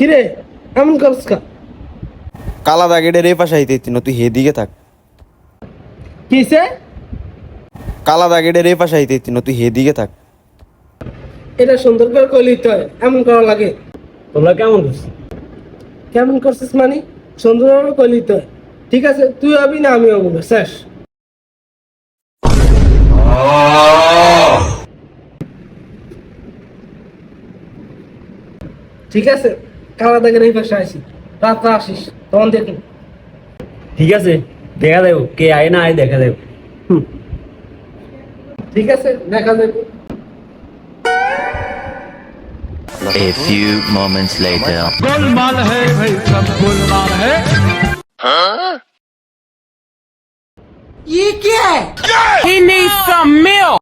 কিরে এমন করছ কা? কালা দাগের এই পাশে আইতে না, তুই হেদিকে থাক। কিসে? কালা দাগের এই পাশে আইতে না, তুই হেদিকে থাক। এটা সুন্দর করে কইলি তো এমন করা লাগে। তোমরা কেমন করছো? কেমন করছিস মানে? সুন্দর করে কইলি তো। ঠিক আছে, তুই হবি না আমি হবো, শেষ। ঠিক আছে, কালা দাগের এই পাশে আসি, রাত্রে আসিস, তখন দেখুন। ঠিক আছে, দেখা দেব কে আয় না আয় দেখা দেব। ঠিক আছে, দেখা যাবে। A few moments later. Golmaal है भाई सब गोलमाल है। ये क्या है? He needs some milk.